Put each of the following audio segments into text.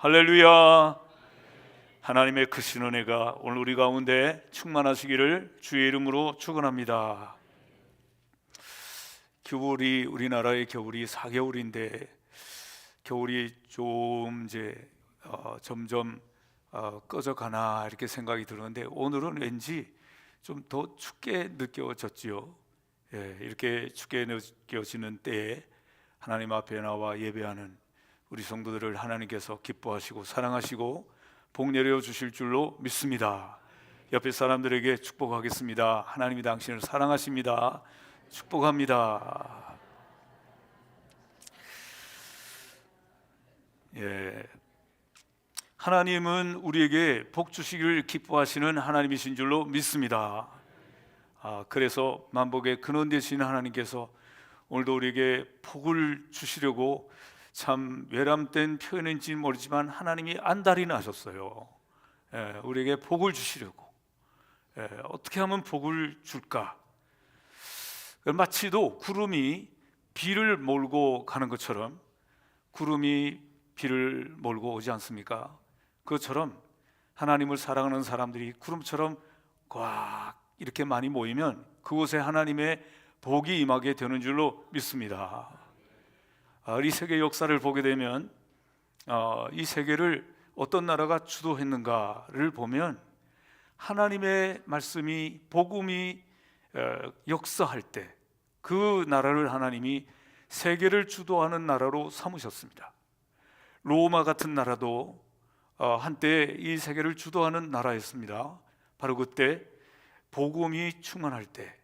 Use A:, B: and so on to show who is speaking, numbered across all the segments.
A: 할렐루야. 하나님의 크신 은혜가 오늘 우리 가운데 충만하시기를 주의 이름으로 축원합니다. 겨울이, 우리나라의 겨울이 4개월인데 겨울이 좀 점점 꺼져가나 이렇게 생각이 드는데 오늘은 왠지 좀 더 춥게 느껴졌지요. 이렇게 춥게 느껴지는 때에 하나님 앞에 나와 예배하는 우리 성도들을 하나님께서 기뻐하시고 사랑하시고 복 내려 주실 줄로 믿습니다. 옆에 사람들에게 축복하겠습니다. 하나님이 당신을 사랑하십니다. 축복합니다. 하나님은 우리에게 복 주시기를 기뻐하시는 하나님이신 줄로 믿습니다. 그래서 만복의 근원 되시는 하나님께서 오늘도 우리에게 복을 주시려고, 참 외람된 표현인지 모르지만 하나님이 안달이 나셨어요. 우리에게 복을 주시려고. 어떻게 하면 복을 줄까? 마치도 구름이 비를 몰고 가는 것처럼, 구름이 비를 몰고 오지 않습니까? 그것처럼 하나님을 사랑하는 사람들이 구름처럼 꽉 이렇게 많이 모이면 그곳에 하나님의 복이 임하게 되는 줄로 믿습니다. 이 세계 역사를 보게 되면 이 세계를 어떤 나라가 주도했는가를 보면 하나님의 말씀이, 복음이 역사할 때 그 나라를 하나님이 세계를 주도하는 나라로 삼으셨습니다. 로마 같은 나라도 한때 이 세계를 주도하는 나라였습니다. 바로 그때 복음이 충만할 때,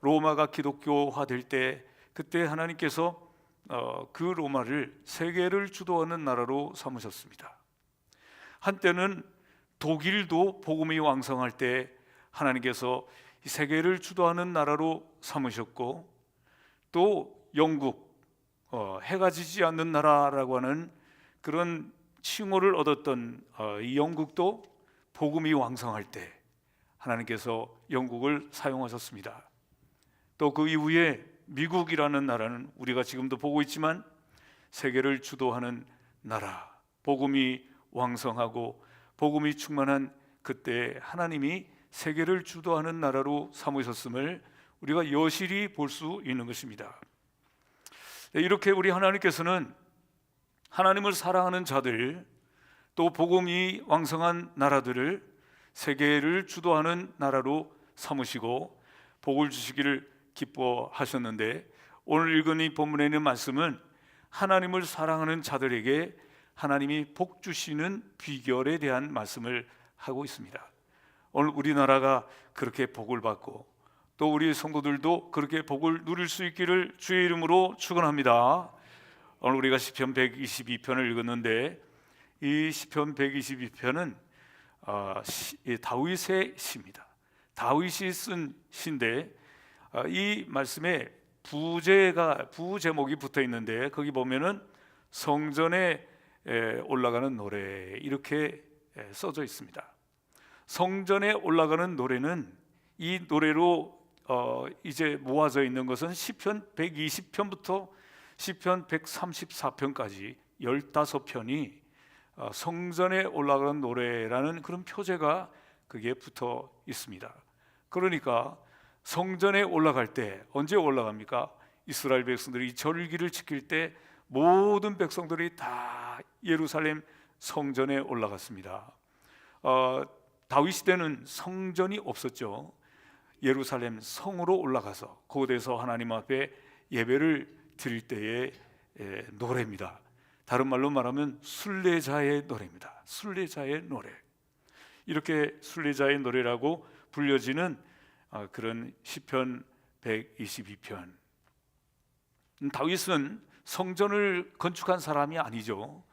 A: 로마가 기독교화 될 때, 그때 하나님께서 그 로마를 세계를 주도하는 나라로 삼으셨습니다. 한때는 독일도 복음이 왕성할 때 하나님께서 이 세계를 주도하는 나라로 삼으셨고, 또 영국, 해가 지지 않는 나라라고 하는 그런 칭호를 얻었던 이 영국도 복음이 왕성할 때 하나님께서 영국을 사용하셨습니다. 또 그 이후에 미국이라는 나라는 우리가 지금도 보고 있지만 세계를 주도하는 나라, 복음이 왕성하고 복음이 충만한 그때 하나님이 세계를 주도하는 나라로 삼으셨음을 우리가 여실히 볼 수 있는 것입니다. 이렇게 우리 하나님께서는 하나님을 사랑하는 자들, 또 복음이 왕성한 나라들을 세계를 주도하는 나라로 삼으시고 복을 주시기를 기뻐하셨는데, 오늘 읽은 이 본문에 있는 말씀은 하나님을 사랑하는 자들에게 하나님이 복 주시는 비결에 대한 말씀을 하고 있습니다. 오늘 우리나라가 그렇게 복을 받고 또 우리 성도들도 그렇게 복을 누릴 수 있기를 주의 이름으로 축원합니다. 오늘 우리가 시편 122편을 읽었는데, 이 시편 122편은 다윗의 시입니다. 다윗이 쓴 시인데 이 말씀에 부제목이 붙어 있는데, 거기 보면은 성전에 올라가는 노래 이렇게 써져 있습니다. 성전에 올라가는 노래는, 이 노래로 이제 모아져 있는 것은 시편 120편부터 시편 134편까지 15편이 성전에 올라가는 노래라는 그런 표제가 그게 붙어 있습니다. 그러니까 성전에 올라갈 때 언제 올라갑니까? 이스라엘 백성들이 절기를 지킬 때 모든 백성들이 다 예루살렘 성전에 올라갔습니다. 다윗 시대는 성전이 없었죠. 예루살렘 성으로 올라가서 그곳에서 하나님 앞에 예배를 드릴 때의 노래입니다. 다른 말로 말하면 순례자의 노래입니다. 순례자의 노래. 이렇게 순례자의 노래라고 불려지는 그런 시편 122편. 다윗은 성전을 건축한 사람이 아니죠.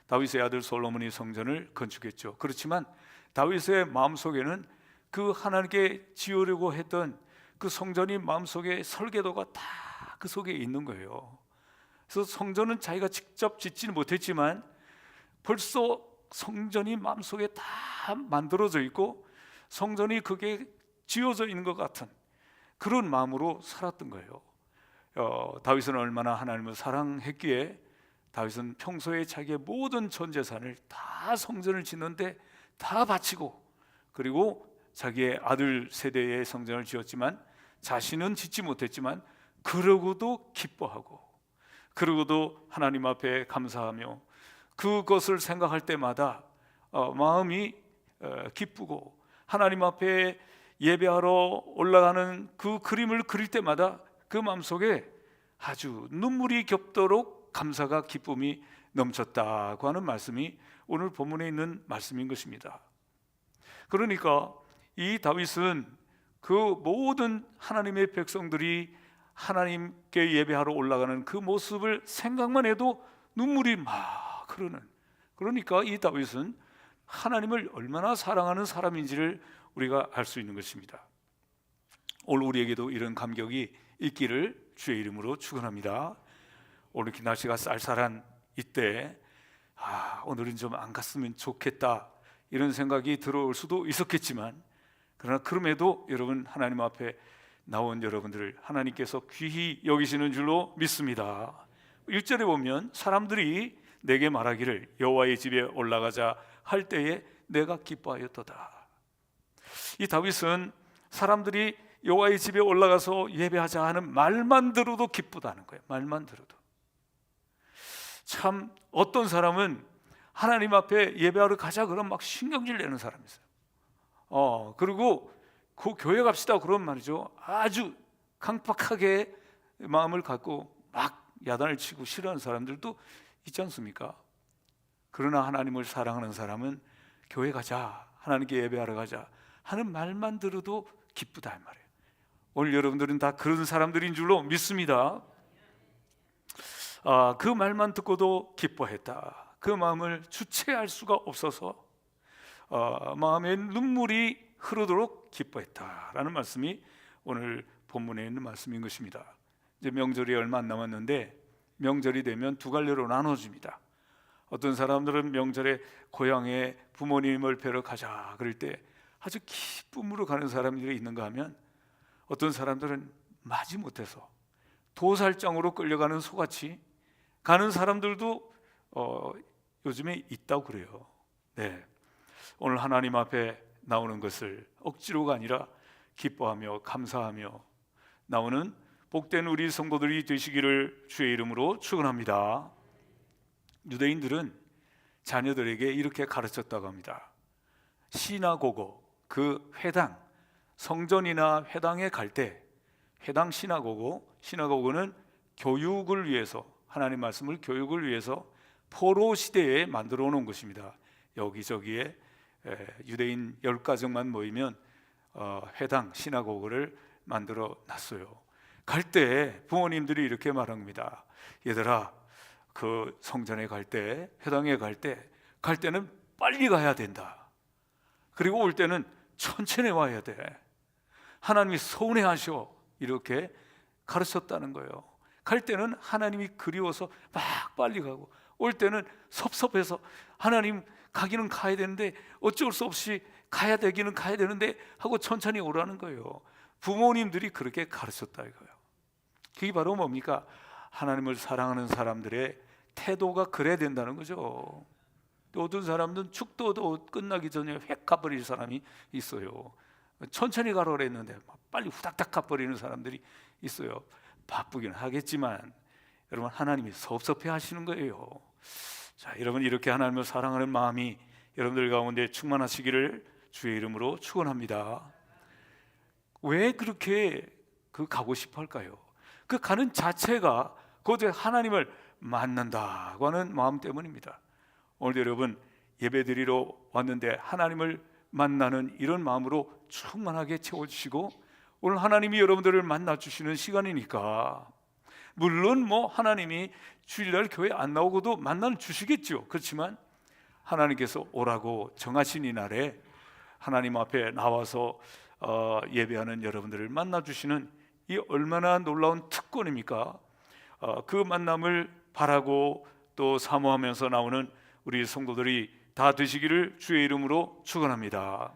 A: 다윗의 아들 솔로몬이 성전을 건축했죠. 그렇지만 다윗의 마음속에는 그 하나님께 지으려고 했던 그 성전이 마음속에 설계도가 다 그 속에 있는 거예요. 그래서 성전은 자기가 직접 짓지는 못했지만 벌써 성전이 마음속에 다 만들어져 있고 성전이 그게 지어져 있는 것 같은 그런 마음으로 살았던 거예요. 다윗은 얼마나 하나님을 사랑했기에 다윗은 평소에 자기의 모든 전 재산을 다 성전을 짓는데 다 바치고, 그리고 자기의 아들 세대의 성전을 지었지만 자신은 짓지 못했지만 그러고도 기뻐하고, 그러고도 하나님 앞에 감사하며 그것을 생각할 때마다 마음이 기쁘고, 하나님 앞에 예배하러 올라가는 그 그림을 그릴 때마다 그 마음속에 아주 눈물이 겹도록 감사가 기쁨이 넘쳤다고 하는 말씀이 오늘 본문에 있는 말씀인 것입니다. 그러니까 이 다윗은 그 모든 하나님의 백성들이 하나님께 예배하러 올라가는 그 모습을 생각만 해도 눈물이 막 흐르는, 그러니까 이 다윗은 하나님을 얼마나 사랑하는 사람인지를 우리가 알 수 있는 것입니다. 오늘 우리에게도 이런 감격이 있기를 주의 이름으로 축원합니다. 오늘 이렇게 날씨가 쌀쌀한 이때 오늘은 좀 안 갔으면 좋겠다 이런 생각이 들어올 수도 있었겠지만, 그러나 그럼에도 여러분 하나님 앞에 나온 여러분들을 하나님께서 귀히 여기시는 줄로 믿습니다. 1절에 보면 사람들이 내게 말하기를 여호와의 집에 올라가자 할 때에 내가 기뻐하였도다. 이 다윗은 사람들이 여호와의 집에 올라가서 예배하자 하는 말만 들어도 기쁘다는 거예요. 말만 들어도. 참 어떤 사람은 하나님 앞에 예배하러 가자 그러면 막 신경질 내는 사람이 있어요. 그리고 그 교회 갑시다 그러면 말이죠, 아주 강팍하게 마음을 갖고 막 야단을 치고 싫어하는 사람들도 있지 않습니까? 그러나 하나님을 사랑하는 사람은 교회 가자, 하나님께 예배하러 가자 하는 말만 들어도 기쁘다 이 말이에요. 오늘 여러분들은 다 그런 사람들인 줄로 믿습니다. 그 말만 듣고도 기뻐했다. 그 마음을 주체할 수가 없어서 마음에 눈물이 흐르도록 기뻐했다라는 말씀이 오늘 본문에 있는 말씀인 것입니다. 이제 명절이 얼마 안 남았는데 명절이 되면 두 갈래로 나눠집니다. 어떤 사람들은 명절에 고향에 부모님을 뵈러 가자 그럴 때 아주 기쁨으로 가는 사람들이 있는가 하면, 어떤 사람들은 마지못해서 도살장으로 끌려가는 소같이 가는 사람들도 요즘에 있다고 그래요. 네, 오늘 하나님 앞에 나오는 것을 억지로가 아니라 기뻐하며 감사하며 나오는 복된 우리 성도들이 되시기를 주의 이름으로 축원합니다. 유대인들은 자녀들에게 이렇게 가르쳤다고 합니다. 시나고고, 그 회당, 성전이나 회당에 갈 때, 회당 시나고고는 교육을 위해서, 하나님 말씀을 교육을 위해서 포로 시대에 만들어 놓은 것입니다. 여기저기에 유대인 10가정만 모이면 회당 시나고그를 만들어 놨어요. 갈 때 부모님들이 이렇게 말합니다. 얘들아, 그 성전에 갈 때, 회당에 갈 때는 빨리 가야 된다. 그리고 올 때는 천천히 와야 돼. 하나님이 서운해하셔. 이렇게 가르쳤다는 거예요. 갈 때는 하나님이 그리워서 막 빨리 가고, 올 때는 섭섭해서 하나님 가기는 가야 되는데 어쩔 수 없이 가야 되기는 가야 되는데 하고 천천히 오라는 거예요. 부모님들이 그렇게 가르쳤다 이거예요. 그게 바로 뭡니까? 하나님을 사랑하는 사람들의 태도가 그래야 된다는 거죠. 또 어떤 사람들은 축도도 끝나기 전에 획 가버릴 사람이 있어요. 천천히 가라 그랬는데 빨리 후닥닥 가버리는 사람들이 있어요. 바쁘긴 하겠지만 여러분, 하나님이 섭섭해 하시는 거예요. 자, 여러분, 이렇게 하나님을 사랑하는 마음이 여러분들 가운데 충만하시기를 주의 이름으로 축원합니다. 왜 그렇게 가고 싶어 할까요? 그 가는 자체가 그곳에 하나님을 만난다고 하는 마음 때문입니다. 오늘 여러분 예배드리러 왔는데 하나님을 만나는 이런 마음으로 충만하게 채워주시고, 오늘 하나님이 여러분들을 만나주시는 시간이니까, 물론 하나님이 주일날 교회 안 나오고도 만나 주시겠죠. 그렇지만 하나님께서 오라고 정하신 이 날에 하나님 앞에 나와서 예배하는 여러분들을 만나 주시는 이 얼마나 놀라운 특권입니까? 그 만남을 바라고 또 사모하면서 나오는 우리 성도들이 다 되시기를 주의 이름으로 축원합니다.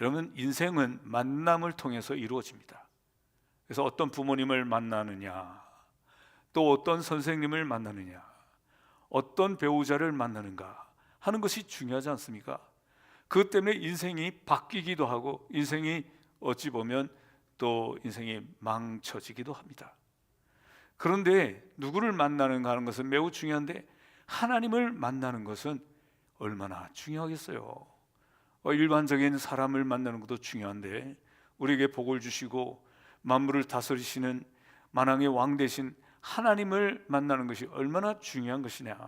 A: 여러분, 인생은 만남을 통해서 이루어집니다. 그래서 어떤 부모님을 만나느냐, 또 어떤 선생님을 만나느냐, 어떤 배우자를 만나는가 하는 것이 중요하지 않습니까? 그것 때문에 인생이 바뀌기도 하고 인생이 어찌 보면 또 인생이 망쳐지기도 합니다. 그런데 누구를 만나는가 하는 것은 매우 중요한데 하나님을 만나는 것은 얼마나 중요하겠어요. 일반적인 사람을 만나는 것도 중요한데 우리에게 복을 주시고 만물을 다스리시는 만왕의 왕 되신 하나님을 만나는 것이 얼마나 중요한 것이냐.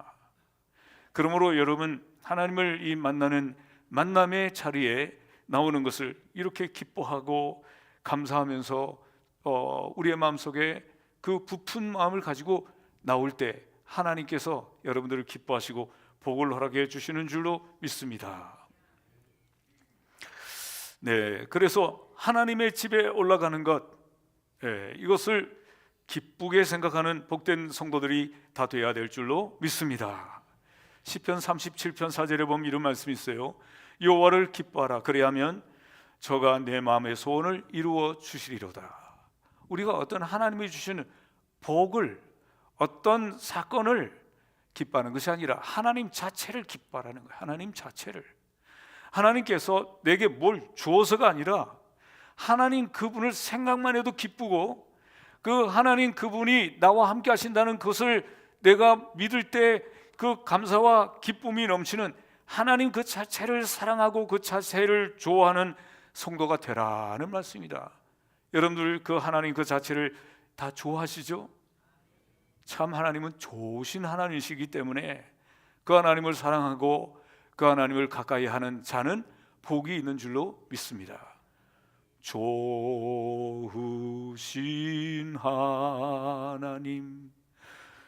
A: 그러므로 여러분, 하나님을 이 만나는 만남의 자리에 나오는 것을 이렇게 기뻐하고 감사하면서 우리의 마음속에 그 부푼 마음을 가지고 나올 때 하나님께서 여러분들을 기뻐하시고 복을 허락해 주시는 줄로 믿습니다. 네, 그래서 하나님의 집에 올라가는 것, 이것을 기쁘게 생각하는 복된 성도들이 다 되어야 될 줄로 믿습니다. 시편 37편 4절에 보면 이런 말씀이 있어요. 여호와를 기뻐하라, 그리하면 저가 내 마음의 소원을 이루어 주시리로다. 우리가 어떤 하나님이 주시는 복을, 어떤 사건을 기뻐하는 것이 아니라 하나님 자체를 기뻐하라는 거예요. 하나님 자체를. 하나님께서 내게 뭘 주어서가 아니라 하나님 그분을 생각만 해도 기쁘고 그 하나님 그분이 나와 함께 하신다는 것을 내가 믿을 때 그 감사와 기쁨이 넘치는 하나님 그 자체를 사랑하고 그 자체를 좋아하는 성도가 되라는 말씀입니다. 여러분들 그 하나님 그 자체를 다 좋아하시죠? 참 하나님은 좋으신 하나님이시기 때문에 그 하나님을 사랑하고 그 하나님을 가까이 하는 자는 복이 있는 줄로 믿습니다. 좋으신 하나님,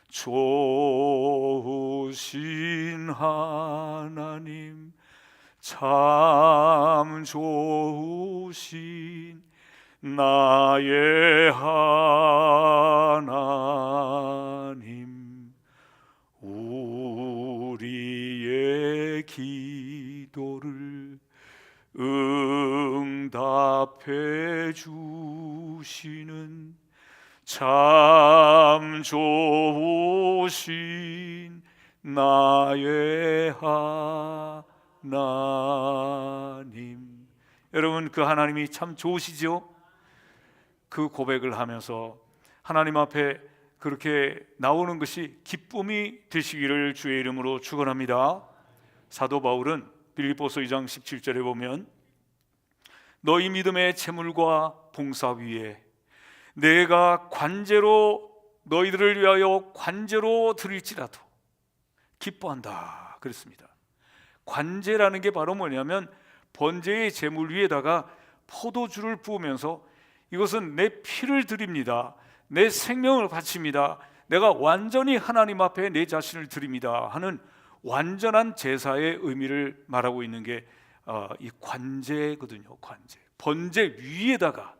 A: 좋으신 하나님, 참 좋으신 나의 하나님, 우리의 기도를 응답해 주시는 참 좋으신 나의 하나님. 여러분, 그 하나님이 참 좋으시죠? 그 고백을 하면서 하나님 앞에 그렇게 나오는 것이 기쁨이 되시기를 주의 이름으로 축원합니다. 사도 바울은 빌립보서 2장 17절에 보면 너희 믿음의 재물과 봉사 위에 내가 관제로 너희들을 위하여 관제로 드릴지라도 기뻐한다 그랬습니다. 관제라는 게 바로 뭐냐면 번제의 제물 위에다가 포도주를 부으면서 이것은 내 피를 드립니다, 내 생명을 바칩니다, 내가 완전히 하나님 앞에 내 자신을 드립니다 하는 완전한 제사의 의미를 말하고 있는 게 이 관제거든요. 관제. 번제 위에다가,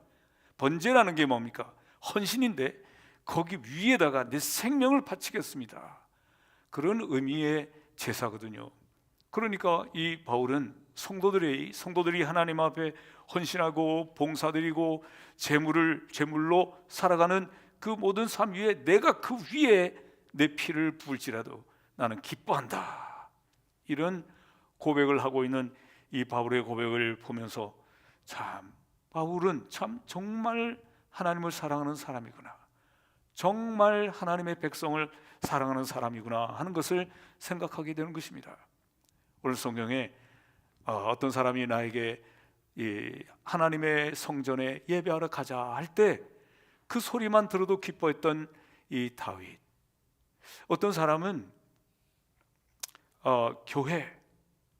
A: 번제라는 게 뭡니까? 헌신인데 거기 위에다가 내 생명을 바치겠습니다, 그런 의미의 제사거든요. 그러니까 이 바울은 성도들이 하나님 앞에 헌신하고 봉사드리고 제물로 살아가는 그 모든 삶 위에 내가 그 위에 내 피를 부을지라도 나는 기뻐한다, 이런 고백을 하고 있는 이 바울의 고백을 보면서 참 바울은 참 정말 하나님을 사랑하는 사람이구나, 정말 하나님의 백성을 사랑하는 사람이구나 하는 것을 생각하게 되는 것입니다. 오늘 성경에 어떤 사람이 나에게 이 하나님의 성전에 예배하러 가자 할 때 그 소리만 들어도 기뻐했던 이 다윗. 어떤 사람은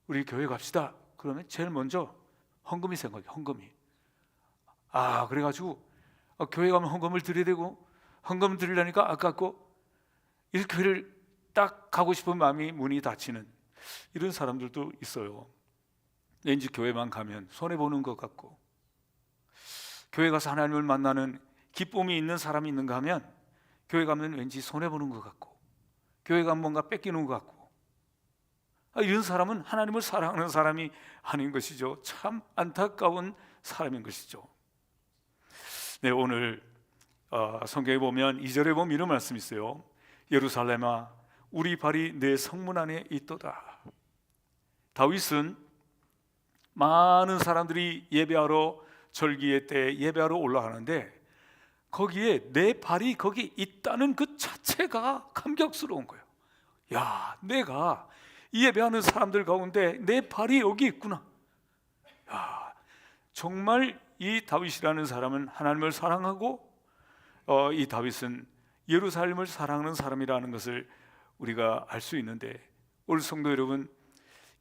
A: 우리 교회 갑시다 그러면 제일 먼저 헌금이 생각해. 헌금이. 그래가지고 교회 가면 헌금을 드려야 되고 헌금 드리려니까 아깝고 이 교회를 딱 가고 싶은 마음이 문이 닫히는 이런 사람들도 있어요. 왠지 교회만 가면 손해보는 것 같고, 교회 가서 하나님을 만나는 기쁨이 있는 사람이 있는가 하면 교회 가면 왠지 손해보는 것 같고, 교회 가면 뭔가 뺏기는 것 같고, 이런 사람은 하나님을 사랑하는 사람이 아닌 것이죠. 참 안타까운 사람인 것이죠. 네, 오늘 성경에 보면 2절에 보면 이런 말씀이 있어요. 예루살렘아 우리 발이 내 성문 안에 있도다. 다윗은 많은 사람들이 예배하러 절기의 때 예배하러 올라가는데 거기에 내 발이 거기 있다는 그 자체가 감격스러운 거예요. 야, 내가 이 예배하는 사람들 가운데 내 발이 여기 있구나. 야, 정말 이 다윗이라는 사람은 하나님을 사랑하고 이 다윗은 예루살렘을 사랑하는 사람이라는 것을 우리가 알 수 있는데, 우리 성도 여러분,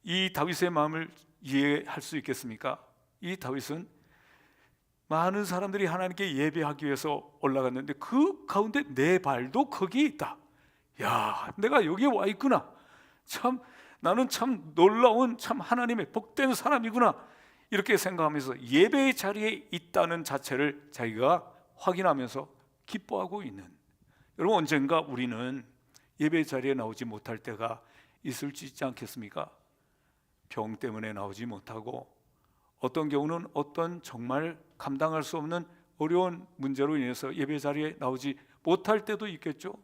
A: 이 다윗의 마음을 이해할 수 있겠습니까? 이 다윗은 많은 사람들이 하나님께 예배하기 위해서 올라갔는데 그 가운데 내 발도 거기에 있다. 야, 내가 여기에 와 있구나. 참 나는 참 놀라운 참 하나님의 복된 사람이구나. 이렇게 생각하면서 예배의 자리에 있다는 자체를 자기가 확인하면서 기뻐하고 있는, 여러분, 언젠가 우리는 예배 자리에 나오지 못할 때가 있을지 있지 않겠습니까? 병 때문에 나오지 못하고, 어떤 경우는 어떤 정말 감당할 수 없는 어려운 문제로 인해서 예배 자리에 나오지 못할 때도 있겠죠.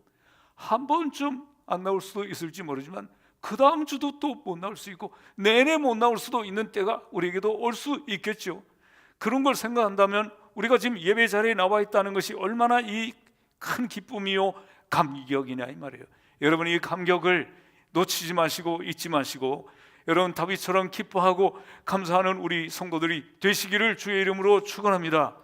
A: 한 번쯤 안 나올 수도 있을지 모르지만 그 다음 주도 또 못 나올 수 있고 내내 못 나올 수도 있는 때가 우리에게도 올 수 있겠죠. 그런 걸 생각한다면 우리가 지금 예배 자리에 나와 있다는 것이 얼마나 이 큰 기쁨이요 감격이냐 이 말이에요. 여러분, 이 감격을 놓치지 마시고 잊지 마시고 여러분 다윗처럼 기뻐하고 감사하는 우리 성도들이 되시기를 주의 이름으로 축원합니다.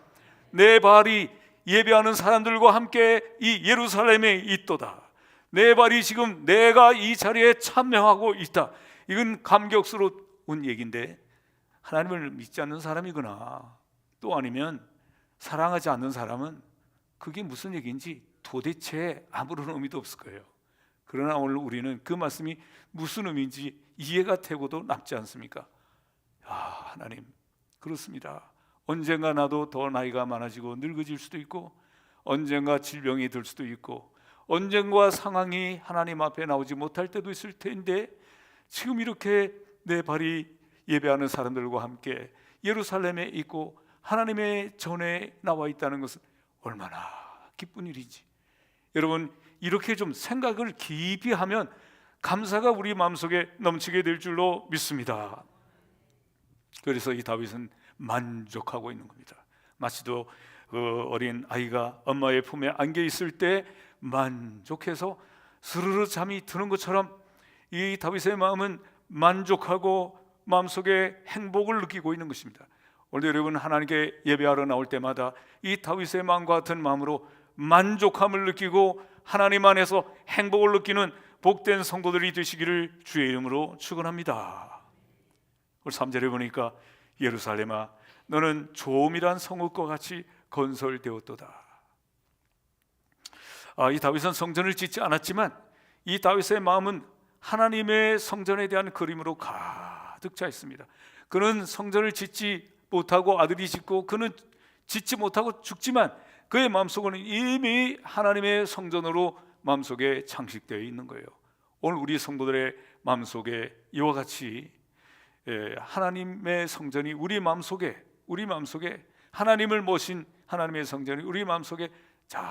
A: 내 발이 예배하는 사람들과 함께 이 예루살렘에 있도다. 내 발이 지금 내가 이 자리에 참여하고 있다. 이건 감격스러운 얘기인데, 하나님을 믿지 않는 사람이거나 또 아니면 사랑하지 않는 사람은 그게 무슨 얘기인지 도대체 아무런 의미도 없을 거예요. 그러나 오늘 우리는 그 말씀이 무슨 의미인지 이해가 되고도 남지 않습니까? 하나님, 그렇습니다. 언젠가 나도 더 나이가 많아지고 늙어질 수도 있고, 언젠가 질병이 들 수도 있고, 언젠가 상황이 하나님 앞에 나오지 못할 때도 있을 텐데, 지금 이렇게 내 발이 예배하는 사람들과 함께 예루살렘에 있고 하나님의 전에 나와 있다는 것은 얼마나 기쁜 일이지. 여러분, 이렇게 좀 생각을 깊이 하면 감사가 우리 마음속에 넘치게 될 줄로 믿습니다. 그래서 이 다윗은 만족하고 있는 겁니다. 마치도 그 어린 아이가 엄마의 품에 안겨 있을 때 만족해서 스르르 잠이 드는 것처럼 이 다윗의 마음은 만족하고 마음속에 행복을 느끼고 있는 것입니다. 오늘 여러분, 하나님께 예배하러 나올 때마다 이 다윗의 마음과 같은 마음으로 만족함을 느끼고 하나님 안에서 행복을 느끼는 복된 성도들이 되시기를 주의 이름으로 축원합니다. 오늘 3절에 보니까 예루살렘아 너는 조음이란 성읍과 같이 건설되었도다. 이 다윗은 성전을 짓지 않았지만 이 다윗의 마음은 하나님의 성전에 대한 그림으로 가득 차 있습니다. 그는 성전을 짓지 못하고 아들이 짓고 그는 짓지 못하고 죽지만 그의 마음속에는 이미 하나님의 성전으로 마음속에 장식되어 있는 거예요. 오늘 우리 성도들의 마음속에 이와 같이 하나님의 성전이 우리 마음속에 하나님을 모신 하나님의 성전이 우리 마음속에 잘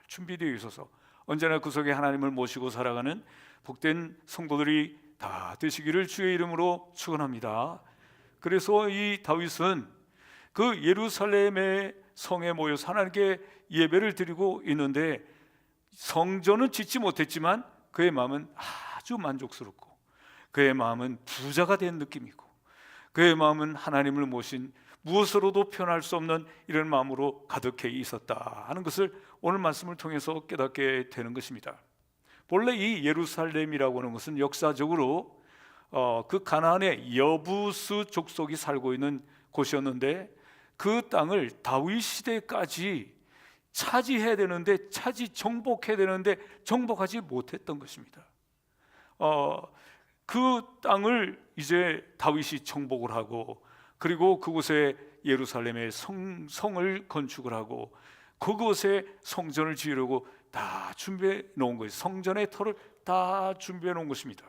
A: 준비되어 있어서 언제나 그 속에 하나님을 모시고 살아가는 복된 성도들이 다 되시기를 주의 이름으로 축원합니다. 그래서 이 다윗은 그 예루살렘의 성에 모여서 하나님께 예배를 드리고 있는데 성전은 짓지 못했지만 그의 마음은 아주 만족스럽고 그의 마음은 부자가 된 느낌이고 그의 마음은 하나님을 모신 무엇으로도 표현할 수 없는 이런 마음으로 가득해 있었다 하는 것을 오늘 말씀을 통해서 깨닫게 되는 것입니다. 본래 이 예루살렘이라고 하는 것은 역사적으로 그 가나안의 여부스 족속이 살고 있는 곳이었는데 그 땅을 다윗 시대까지 차지해야 되는데 정복해야 되는데 정복하지 못했던 것입니다. 그 땅을 이제 다윗이 정복을 하고 그리고 그곳에 예루살렘의 성을 건축을 하고 그곳에 성전을 지으려고 다 준비해 놓은 것이 성전의 터를 다 준비해 놓은 것입니다.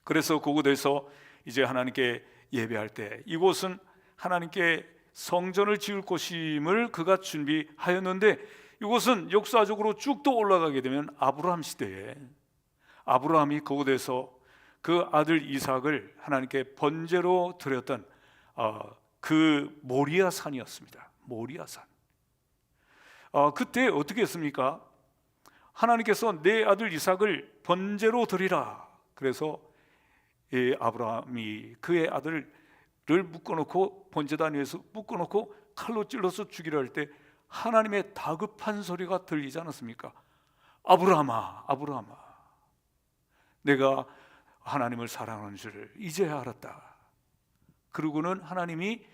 A: 그래서 그곳에서 이제 하나님께 예배할 때 이곳은 하나님께 성전을 지을 곳임을 그가 준비하였는데, 이것은 역사적으로 쭉 또 올라가게 되면 아브라함 시대에 아브라함이 그곳에서 그 아들 이삭을 하나님께 번제로 드렸던 그 모리아 산이었습니다. 모리아 산. 그때 어떻게 했습니까? 하나님께서 내 아들 이삭을 번제로 드리라. 그래서 아브라함이 그의 아들을 묶어놓고 번제단 위에서 묶어놓고 칼로 찔러서 죽이려 할 때 하나님의 다급한 소리가 들리지 않았습니까? 아브라함아, 아브라함아, 내가 하나님을 사랑하는 줄을 이제야 알았다. 그러고는 하나님이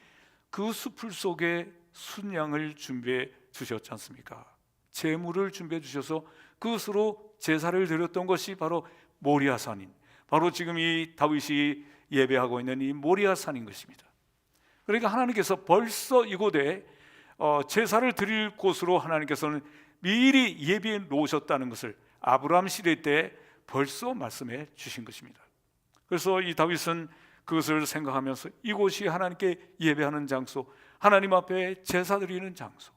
A: 그 숲을 속에 순양을 준비해 주셨지 않습니까? 제물을 준비해 주셔서 그것으로 제사를 드렸던 것이 바로 모리아산인, 바로 지금 이 다윗이 예배하고 있는 이 모리아산인 것입니다. 그러니까 하나님께서 벌써 이곳에 제사를 드릴 곳으로 하나님께서는 미리 예비해 놓으셨다는 것을 아브라함 시대 때 벌써 말씀해 주신 것입니다. 그래서 이 다윗은 그것을 생각하면서 이곳이 하나님께 예배하는 장소, 하나님 앞에 제사 드리는 장소,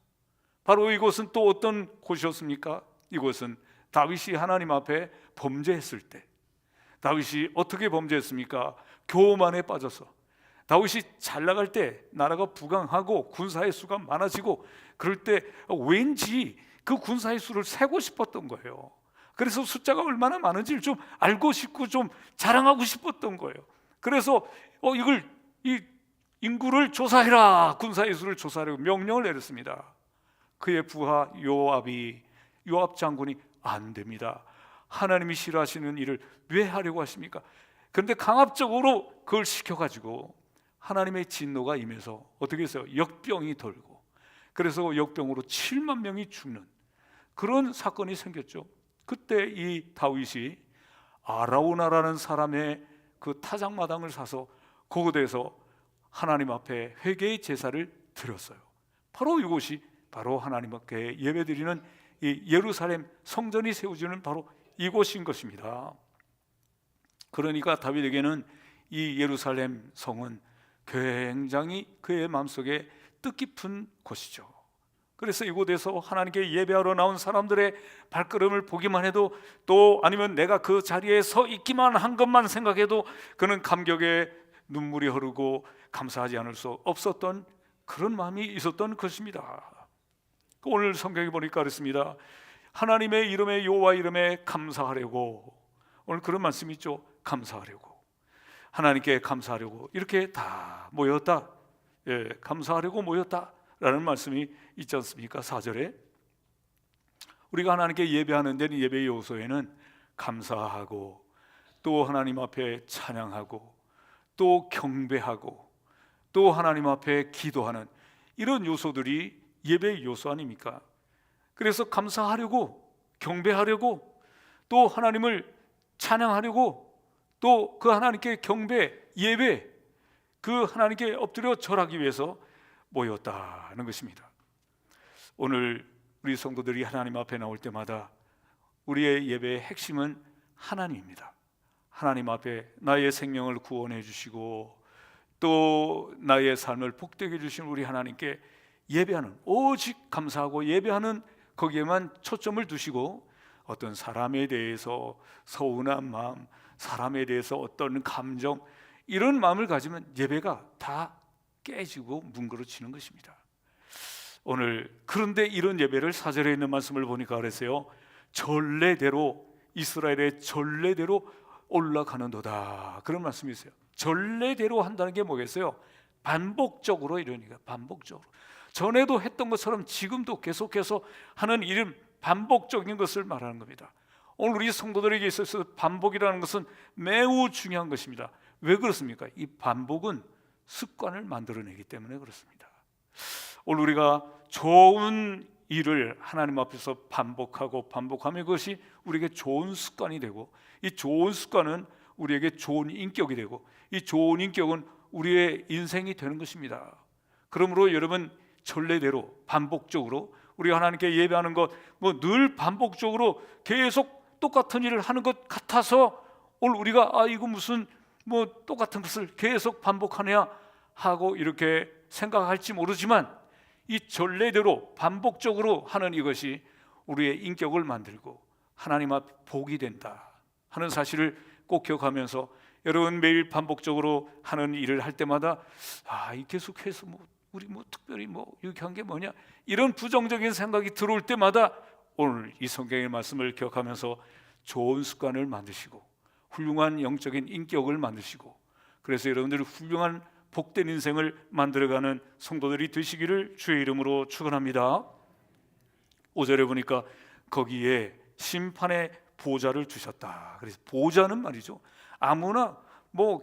A: 바로 이곳은 또 어떤 곳이었습니까? 이곳은 다윗이 하나님 앞에 범죄했을 때, 다윗이 어떻게 범죄했습니까? 교만에 빠져서 다윗이 잘 나갈 때 나라가 부강하고 군사의 수가 많아지고 그럴 때 왠지 그 군사의 수를 세고 싶었던 거예요. 그래서 숫자가 얼마나 많은지를 좀 알고 싶고 좀 자랑하고 싶었던 거예요. 그래서 이 인구를 조사해라, 군사의 수를 조사하라고 명령을 내렸습니다. 그의 부하 요압 장군이 안 됩니다. 하나님이 싫어하시는 일을 왜 하려고 하십니까? 그런데 강압적으로 그걸 시켜가지고 하나님의 진노가 임해서 어떻게 했어요? 역병이 돌고, 그래서 역병으로 7만 명이 죽는 그런 사건이 생겼죠. 그때 이 다윗이 아라우나라는 사람의 그 타작마당을 사서 그곳에서 하나님 앞에 회개의 제사를 드렸어요. 바로 이곳이 바로 하나님 앞에 예배드리는 이 예루살렘 성전이 세워지는 바로 이곳인 것입니다. 그러니까 다윗에게는 이 예루살렘 성은 굉장히 그의 마음속에 뜻깊은 곳이죠. 그래서 이곳에서 하나님께 예배하러 나온 사람들의 발걸음을 보기만 해도, 또 아니면 내가 그 자리에 서 있기만 한 것만 생각해도 그는 감격에 눈물이 흐르고 감사하지 않을 수 없었던 그런 마음이 있었던 것입니다. 오늘 성경에 보니까 그렇습니다. 하나님의 이름에, 여호와 이름에 감사하려고, 오늘 그런 말씀이 있죠. 감사하려고, 하나님께 감사하려고 이렇게 다 모였다. 감사하려고 모였다라는 말씀이 있지 않습니까? 4절에 우리가 하나님께 예배하는 데는 예배의 요소에는 감사하고, 또 하나님 앞에 찬양하고, 또 경배하고, 또 하나님 앞에 기도하는 이런 요소들이 예배의 요소 아닙니까? 그래서 감사하려고, 경배하려고, 또 하나님을 찬양하려고, 또 그 하나님께 경배, 예배, 그 하나님께 엎드려 절하기 위해서 모였다는 것입니다. 오늘 우리 성도들이 하나님 앞에 나올 때마다 우리의 예배의 핵심은 하나님입니다. 하나님 앞에 나의 생명을 구원해 주시고 또 나의 삶을 복되게 주신 우리 하나님께 예배하는, 오직 감사하고 예배하는 거기에만 초점을 두시고, 어떤 사람에 대해서 서운한 마음, 사람에 대해서 어떤 감정, 이런 마음을 가지면 예배가 다 깨지고 뭉그러지는 것입니다. 오늘 그런데 이런 예배를 4절에 있는 말씀을 보니까 그랬어요. 전례대로, 이스라엘의 전례대로 올라가는도다, 그런 말씀이 있어요. 전례대로 한다는 게 뭐겠어요? 반복적으로, 이러니까 반복적으로 전에도 했던 것처럼 지금도 계속해서 하는 이런 반복적인 것을 말하는 겁니다. 오늘 우리 성도들에게 있어서 반복이라는 것은 매우 중요한 것입니다. 왜 그렇습니까? 이 반복은 습관을 만들어내기 때문에 그렇습니다. 오늘 우리가 좋은 일을 하나님 앞에서 반복하고 반복하면 그것이 우리에게 좋은 습관이 되고, 이 좋은 습관은 우리에게 좋은 인격이 되고, 이 좋은 인격은 우리의 인생이 되는 것입니다. 그러므로 여러분, 전례대로 반복적으로 우리가 하나님께 예배하는 것, 늘 반복적으로 계속 똑같은 일을 하는 것 같아서 오늘 우리가 이거 무슨 똑같은 것을 계속 반복하냐 하고 이렇게 생각할지 모르지만 이 전례대로 반복적으로 하는 이것이 우리의 인격을 만들고 하나님 앞 복이 된다 하는 사실을 꼭 기억하면서 여러분 매일 반복적으로 하는 일을 할 때마다 이 계속해서 우리 특별히 이렇게 한 게 뭐냐 이런 부정적인 생각이 들어올 때마다 오늘 이 성경의 말씀을 기억하면서 좋은 습관을 만드시고 훌륭한 영적인 인격을 만드시고 그래서 여러분들이 훌륭한 복된 인생을 만들어가는 성도들이 되시기를 주의 이름으로 축원합니다. 5절에 보니까 거기에 심판의 보좌를 두셨다. 그래서 보좌는 말이죠, 아무나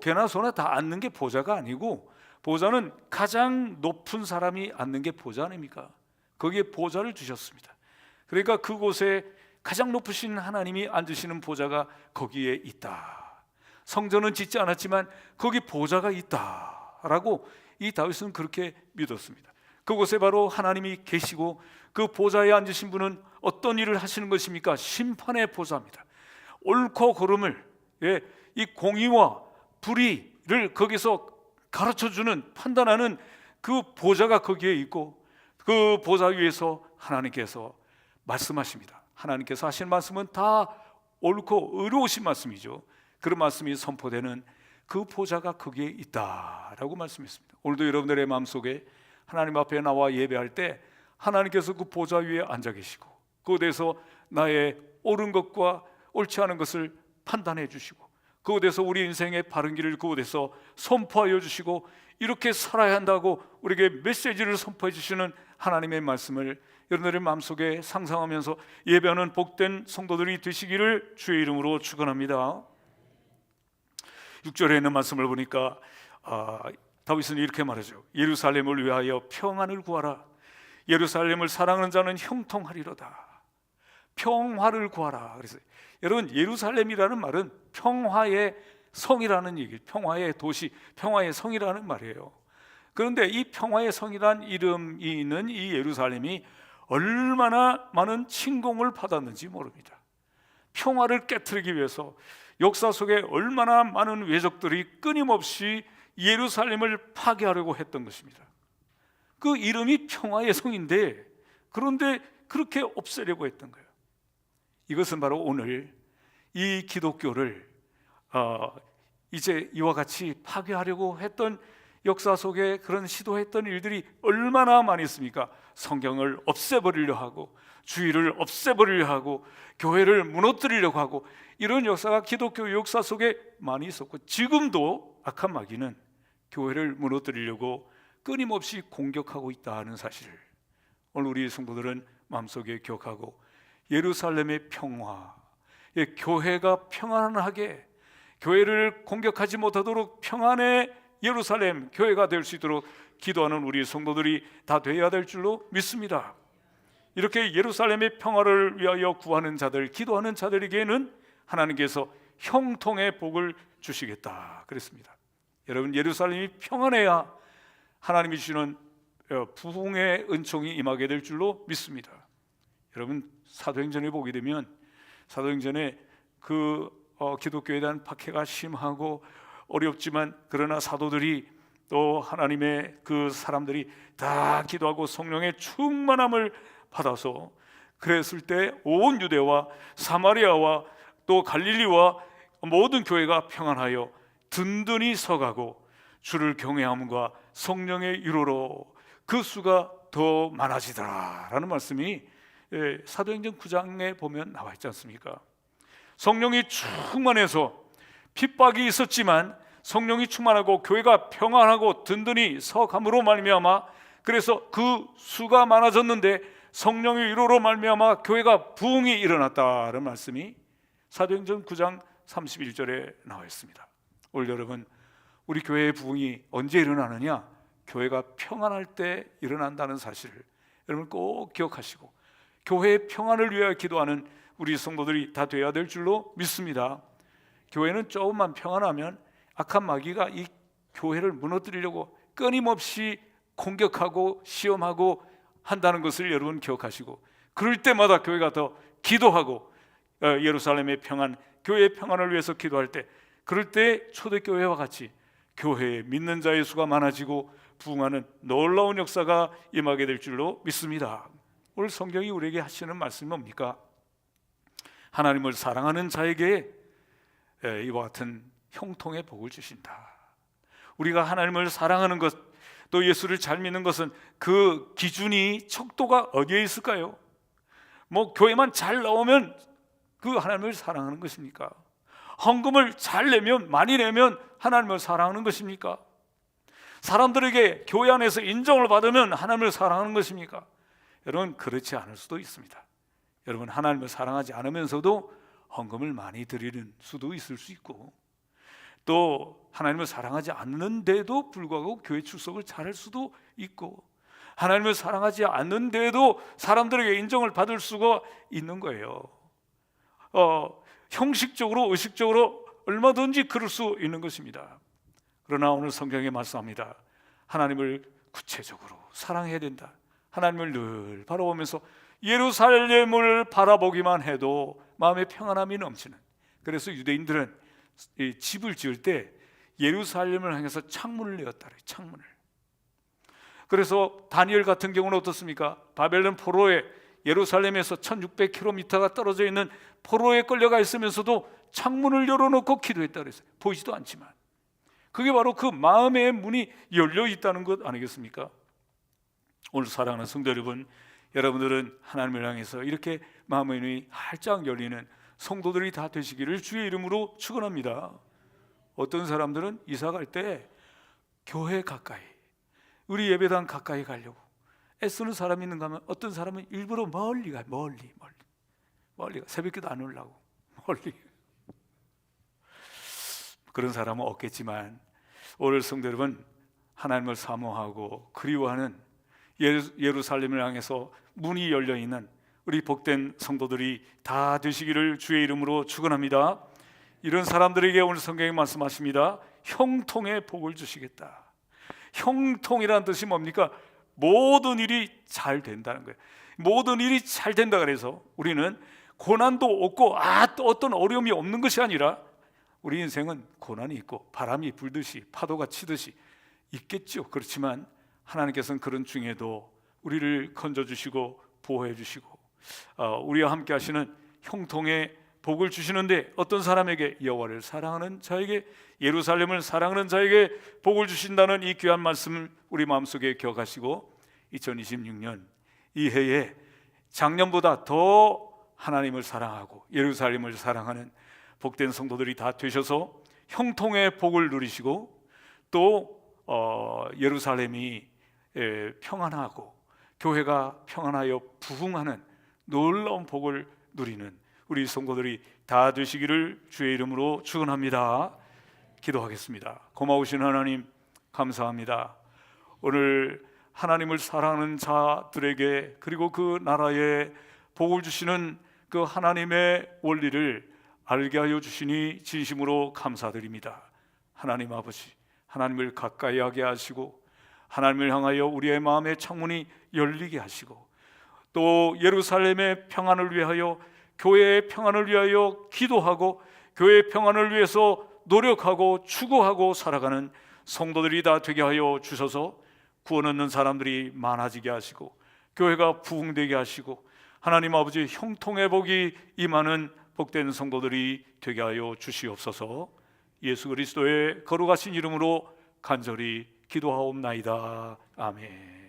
A: 개나 소나 다 앉는 게 보좌가 아니고 보좌는 가장 높은 사람이 앉는 게 보좌 아닙니까? 거기에 보좌를 두셨습니다. 그러니까 그곳에 가장 높으신 하나님이 앉으시는 보좌가 거기에 있다. 성전은 짓지 않았지만 거기 보좌가 있다라고 이 다윗은 그렇게 믿었습니다. 그곳에 바로 하나님이 계시고 그 보좌에 앉으신 분은 어떤 일을 하시는 것입니까? 심판의 보좌입니다. 옳고 그름을, 이 공의와 불의를 거기서 가르쳐주는, 판단하는 그 보좌가 거기에 있고 그 보좌 위에서 하나님께서 말씀하십니다. 하나님께서 하신 말씀은 다 옳고 의로우신 말씀이죠. 그런 말씀이 선포되는 그 보좌가 거기에 있다라고 말씀했습니다. 오늘도 여러분들의 마음속에 하나님 앞에 나와 예배할 때 하나님께서 그 보좌 위에 앉아 계시고 그곳에서 나의 옳은 것과 옳지 않은 것을 판단해 주시고 그곳에서 우리 인생의 바른 길을 그곳에서 선포하여 주시고 이렇게 살아야 한다고 우리에게 메시지를 선포해 주시는 하나님의 말씀을 여러분들의 마음속에 상상하면서 예배하는 복된 성도들이 되시기를 주의 이름으로 축원합니다. 6절에 있는 말씀을 보니까 다윗은 이렇게 말하죠. 예루살렘을 위하여 평안을 구하라. 예루살렘을 사랑하는 자는 형통하리로다. 평화를 구하라. 그래서 여러분, 예루살렘이라는 말은 평화의 성이라는 얘기, 평화의 도시, 평화의 성이라는 말이에요. 그런데 이 평화의 성이란 이름이 있는 이 예루살렘이 얼마나 많은 침공을 받았는지 모릅니다. 평화를 깨트리기 위해서 역사 속에 얼마나 많은 외적들이 끊임없이 예루살렘을 파괴하려고 했던 것입니다. 그 이름이 평화의 성인데 그런데 그렇게 없애려고 했던 거예요. 이것은 바로 오늘 이 기독교를 이제 이와 같이 파괴하려고 했던 역사 속에 그런 시도했던 일들이 얼마나 많이 있습니까? 성경을 없애버리려 하고 주의를 없애버리려 하고 교회를 무너뜨리려고 하고 이런 역사가 기독교 역사 속에 많이 있었고 지금도 악한 마귀는 교회를 무너뜨리려고 끊임없이 공격하고 있다는 사실을 오늘 우리 성도들은 마음속에 기억하고 예루살렘의 평화, 교회가 평안하게 교회를 공격하지 못하도록 평안의 예루살렘 교회가 될 수 있도록 기도하는 우리 성도들이 다 되어야 될 줄로 믿습니다. 이렇게 예루살렘의 평화를 위하여 구하는 자들, 기도하는 자들에게는 하나님께서 형통의 복을 주시겠다 그랬습니다. 여러분, 예루살렘이 평안해야 하나님이 주시는 부흥의 은총이 임하게 될 줄로 믿습니다. 여러분, 사도행전에 보게 되면 사도행전에 기독교에 대한 박해가 심하고 어렵지만 그러나 사도들이 또 하나님의 그 사람들이 다 기도하고 성령의 충만함을 받아서 그랬을 때 온 유대와 사마리아와 또 갈릴리와 모든 교회가 평안하여 든든히 서가고 주를 경외함과 성령의 위로로 그 수가 더 많아지더라라는 말씀이 사도행전 9장에 보면 나와 있지 않습니까? 성령이 충만해서 핍박이 있었지만 성령이 충만하고 교회가 평안하고 든든히 서감으로 말미암아 그래서 그 수가 많아졌는데 성령의 위로로 말미암아 교회가 부흥이 일어났다는 말씀이 사도행전 9장 31절에 나와 있습니다. 올 여러분, 우리 교회의 부흥이 언제 일어나느냐? 교회가 평안할 때 일어난다는 사실을 여러분 꼭 기억하시고 교회의 평안을 위하여 기도하는 우리 성도들이 다 되어야 될 줄로 믿습니다. 교회는 조금만 평안하면 악한 마귀가 이 교회를 무너뜨리려고 끊임없이 공격하고 시험하고 한다는 것을 여러분 기억하시고 그럴 때마다 교회가 더 기도하고 예루살렘의 평안, 교회의 평안을 위해서 기도할 때 그럴 때 초대교회와 같이 교회에 믿는 자의 수가 많아지고 부흥하는 놀라운 역사가 임하게 될 줄로 믿습니다. 오늘 성경이 우리에게 하시는 말씀이 뭡니까? 하나님을 사랑하는 자에게 이와 같은 형통의 복을 주신다. 우리가 하나님을 사랑하는 것, 또 예수를 잘 믿는 것은 그 기준이 척도가 어디에 있을까요? 뭐 교회만 잘 나오면 그 하나님을 사랑하는 것입니까? 헌금을 잘 내면, 많이 내면 하나님을 사랑하는 것입니까? 사람들에게 교회 안에서 인정을 받으면 하나님을 사랑하는 것입니까? 여러분, 그렇지 않을 수도 있습니다. 여러분, 하나님을 사랑하지 않으면서도 헌금을 많이 드리는 수도 있을 수 있고, 또 하나님을 사랑하지 않는데도 불구하고 교회 출석을 잘할 수도 있고, 하나님을 사랑하지 않는데도 사람들에게 인정을 받을 수가 있는 거예요. 형식적으로, 의식적으로 얼마든지 그럴 수 있는 것입니다. 그러나 오늘 성경에 말씀합니다. 하나님을 구체적으로 사랑해야 된다. 하나님을 늘 바라보면서 예루살렘을 바라보기만 해도 마음의 평안함이 넘치는, 그래서 유대인들은 이 집을 지을 때 예루살렘을 향해서 창문을 내었다 그래요. 창문을. 그래서 다니엘 같은 경우는 어떻습니까? 바벨론 포로에, 예루살렘에서 1600km가 떨어져 있는 포로에 끌려가 있으면서도 창문을 열어놓고 기도했다 그랬어요. 보이지도 않지만. 그게 바로 그 마음의 문이 열려 있다는 것 아니겠습니까? 오늘 사랑하는 성도 여러분, 여러분들은 하나님을 향해서 이렇게 마음의 문이 활짝 열리는 성도들이 다 되시기를 주의 이름으로 축원합니다. 어떤 사람들은 이사 갈 때 교회 가까이, 우리 예배당 가까이 가려고 애쓰는 사람이 있는가 하면, 어떤 사람은 일부러 멀리 가요. 멀리 가. 새벽기도 안 오려고 멀리. 그런 사람은 없겠지만, 오늘 성도 여러분, 하나님을 사모하고 그리워하는 예루살렘을 향해서 문이 열려있는 우리 복된 성도들이 다 되시기를 주의 이름으로 축원합니다. 이런 사람들에게 오늘 성경이 말씀하십니다. 형통의 복을 주시겠다. 형통이라는 뜻이 뭡니까? 모든 일이 잘 된다는 거예요. 모든 일이 잘 된다 그래서 우리는 고난도 없고 또 어떤 어려움이 없는 것이 아니라, 우리 인생은 고난이 있고 바람이 불듯이 파도가 치듯이 있겠죠. 그렇지만 하나님께서는 그런 중에도 우리를 건져주시고 보호해 주시고 우리와 함께 하시는 형통의 복을 주시는데, 어떤 사람에게? 여호와를 사랑하는 자에게, 예루살렘을 사랑하는 자에게 복을 주신다는 이 귀한 말씀을 우리 마음속에 기억하시고, 2026년 이 해에 작년보다 더 하나님을 사랑하고 예루살렘을 사랑하는 복된 성도들이 다 되셔서 형통의 복을 누리시고, 또 예루살렘이 평안하고 교회가 평안하여 부흥하는 놀라운 복을 누리는 우리 성도들이 다 되시기를 주의 이름으로 축원합니다. 기도하겠습니다. 고마우신 하나님, 감사합니다. 오늘 하나님을 사랑하는 자들에게, 그리고 그 나라에 복을 주시는 그 하나님의 원리를 알게 하여 주시니 진심으로 감사드립니다. 하나님 아버지, 하나님을 가까이 하게 하시고 하나님을 향하여 우리의 마음의 창문이 열리게 하시고, 또 예루살렘의 평안을 위하여, 교회의 평안을 위하여 기도하고 교회의 평안을 위해서 노력하고 추구하고 살아가는 성도들이 다 되게 하여 주셔서 구원 얻는 사람들이 많아지게 하시고 교회가 부흥되게 하시고, 하나님 아버지 형통의 복이 임하는 복된 성도들이 되게 하여 주시옵소서. 예수 그리스도의 거룩하신 이름으로 간절히 기도하옵나이다. 아멘.